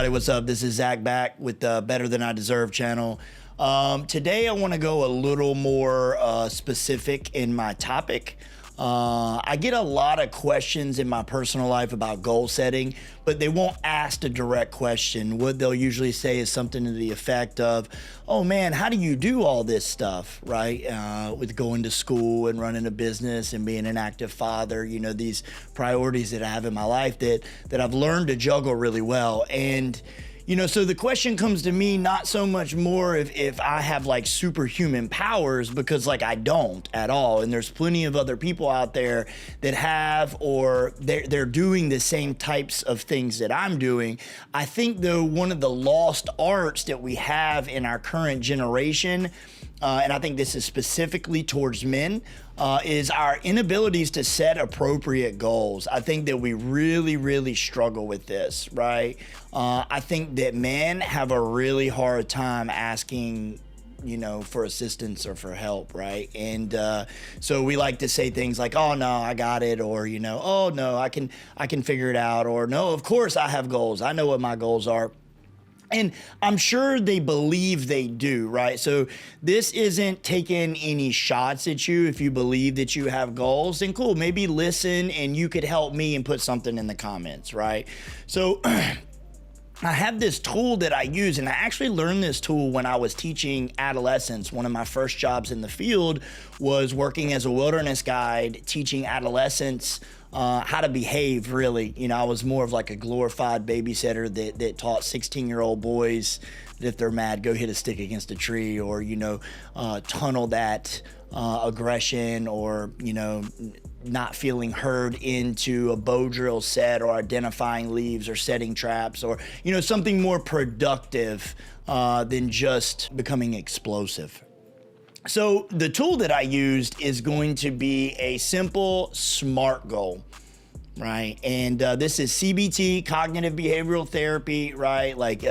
everybody, what's up? This is Zach back with the Better Than I Deserve channel. Today I want to go a little more specific in my topic. I get a lot of questions in my personal life about goal setting, but they won't ask a direct question. What they'll usually say is something to the effect of, oh man, how do you do all this stuff, right? With going to school and running a business and being an active father, you know, these priorities that I have in my life that I've learned to juggle really well. And you know, so the question comes to me not so much more if I have like superhuman powers, because like I don't at all. And there's plenty of other people out there that have, or they're doing the same types of things that I'm doing. I think though, one of the lost arts that we have in our current generation, and I think this is specifically towards men, is our inabilities to set appropriate goals. I think that we really struggle with this, right? I think that men have a really hard time asking, you know, for assistance or for help, right? And so we like to say things like, oh no, I got it, or, you know, oh no, I can figure it out, or no, of course I have goals. I know what my goals are. And I'm sure they believe they do, right? So this isn't taking any shots at you. If you believe that you have goals, then cool, maybe listen and you could help me and put something in the comments, right? So I have this tool that I use, and I actually learned this tool when I was teaching adolescents. One of my first jobs in the field was working as a wilderness guide, teaching adolescents how to behave, really. You know, I was more of like a glorified babysitter that taught 16-year-old boys that if they're mad, go hit a stick against a tree, or, you know, tunnel that aggression, or, you know, not feeling heard into a bow drill set, or identifying leaves, or setting traps, or, you know, something more productive than just becoming explosive. So the tool that I used is going to be a simple SMART goal, right? And this is CBT, cognitive behavioral therapy, right? Like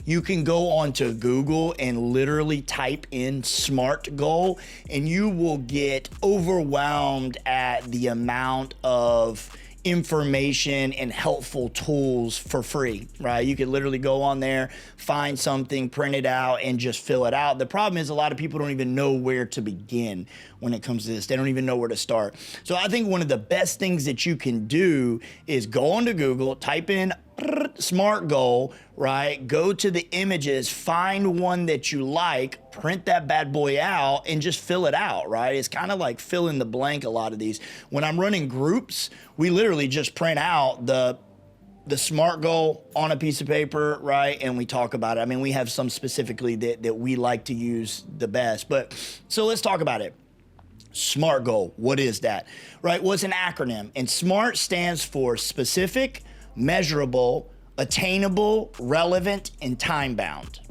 you can go onto Google and literally type in SMART goal, and you will get overwhelmed at the amount of information and helpful tools for free, right? You could literally go on there, find something, print it out, and just fill it out. The problem is a lot of people don't even know where to begin when it comes to this. They don't even know where to start. So I think one of the best things that you can do is go onto Google, type in SMART goal, right? Go to the images, find one that you like, print that bad boy out, and just fill it out, right? It's kind of like fill in the blank, a lot of these. When I'm running groups, we literally just print out the SMART goal on a piece of paper, right? And we talk about it. I mean, we have some specifically that we like to use the best, but so let's talk about it. SMART goal, what is that, right? Well, it's an acronym, and SMART stands for specific, measurable, attainable, relevant, and time-bound.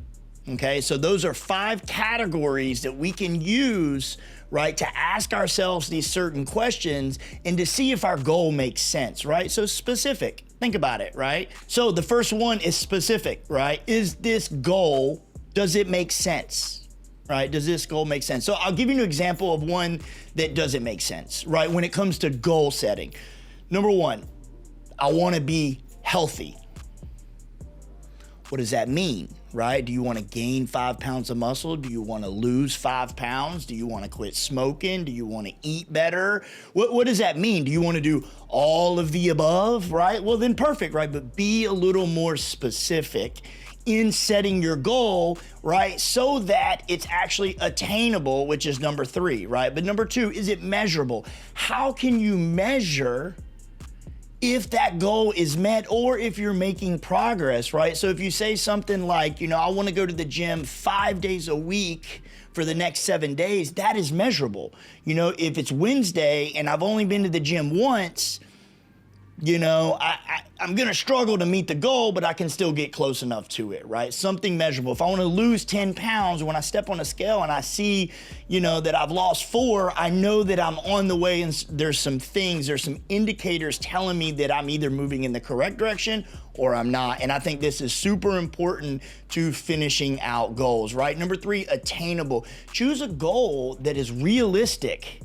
Okay, so those are 5 categories that we can use, right, to ask ourselves these certain questions and to see if our goal makes sense, right? So specific, think about it, right? So the first one is specific, right? Is this goal, does it make sense? Right? Does this goal make sense? So I'll give you an example of one that doesn't make sense, right? When it comes to goal setting. Number 1, I want to be healthy. What does that mean, right? Do you want to gain 5 pounds of muscle? Do you want to lose 5 pounds? Do you want to quit smoking? Do you want to eat better? What does that mean? Do you want to do all of the above, right? Well, then perfect, right? But be a little more specific in setting your goal, right? So that it's actually attainable, which is number 3, right? But number 2, is it measurable? How can you measure if that goal is met, or if you're making progress, right? So if you say something like, you know, I want to go to the gym 5 days a week for the next 7 days, that is measurable. You know, if it's Wednesday and I've only been to the gym once, you know, I'm going to struggle to meet the goal, but I can still get close enough to it, right? Something measurable. If I want to lose 10 pounds, when I step on a scale and I see, you know, that I've lost 4, I know that I'm on the way, and there's some indicators telling me that I'm either moving in the correct direction or I'm not. And I think this is super important to finishing out goals, right? Number 3, attainable. Choose a goal that is realistic,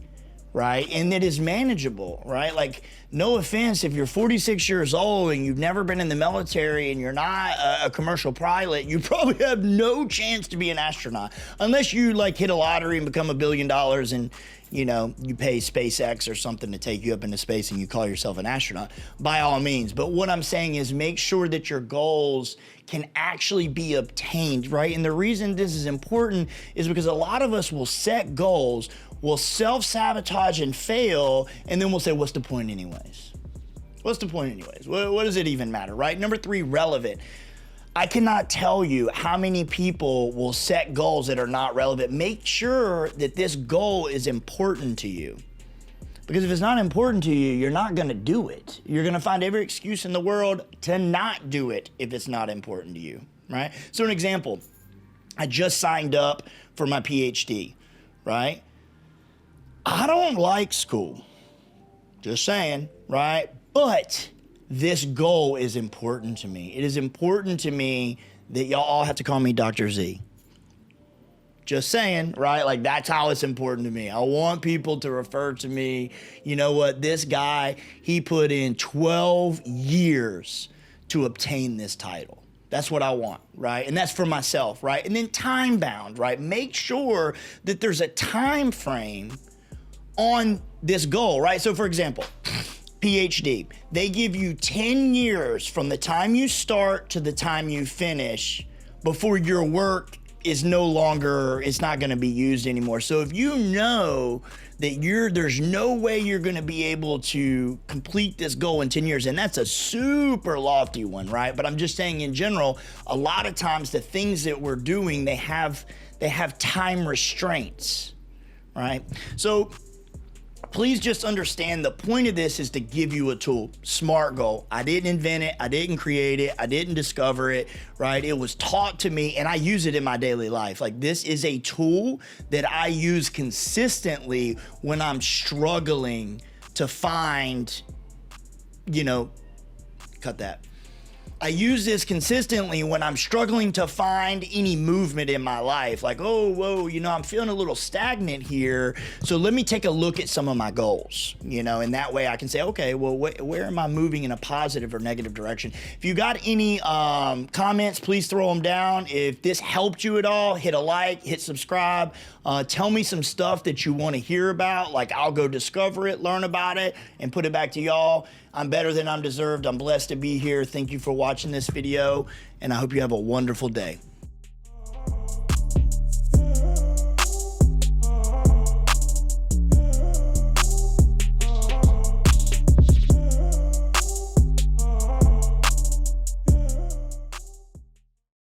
right? And it is manageable, right? Like, no offense, if you're 46 years old and you've never been in the military and you're not a commercial pilot, you probably have no chance to be an astronaut unless you like hit a lottery and become $1 billion and you know, you pay SpaceX or something to take you up into space and you call yourself an astronaut, by all means. But what I'm saying is make sure that your goals can actually be obtained, right? And the reason this is important is because a lot of us will set goals, will self-sabotage and fail, and then we'll say, what's the point anyways? What's the point anyways? What does it even matter, right? Number 3, relevant. I cannot tell you how many people will set goals that are not relevant. Make sure that this goal is important to you. Because if it's not important to you, you're not gonna do it. You're gonna find every excuse in the world to not do it if it's not important to you, right? So an example, I just signed up for my PhD, right? I don't like school, just saying, right? But this goal is important to me. It is important to me that y'all all have to call me Dr. Z. Just saying, right? Like, that's how it's important to me. I want people to refer to me, you know what, this guy, he put in 12 years to obtain this title. That's what I want, right? And that's for myself, right? And then time bound, right? Make sure that there's a time frame on this goal, right? So for example, PhD, they give you 10 years from the time you start to the time you finish before your work is no longer, it's not gonna be used anymore. So if you know that there's no way you're gonna be able to complete this goal in 10 years, and that's a super lofty one, right? But I'm just saying in general, a lot of times the things that we're doing, they have time restraints, right? So please just understand the point of this is to give you a tool. SMART goal. I didn't invent it. I didn't create it. I didn't discover it, right? It was taught to me and I use it in my daily life. Like, this is a tool that I use consistently when I'm struggling to find, you know, cut that. I use this consistently when I'm struggling to find any movement in my life. Like, oh, whoa, you know, I'm feeling a little stagnant here. So let me take a look at some of my goals, you know, and that way I can say, okay, well, where am I moving in a positive or negative direction? If you got any comments, please throw them down. If this helped you at all, hit a like, hit subscribe. Tell me some stuff that you want to hear about. Like, I'll go discover it, learn about it, and put it back to y'all. I'm better than I'm deserved. I'm blessed to be here. Thank you for watching this video, and I hope you have a wonderful day.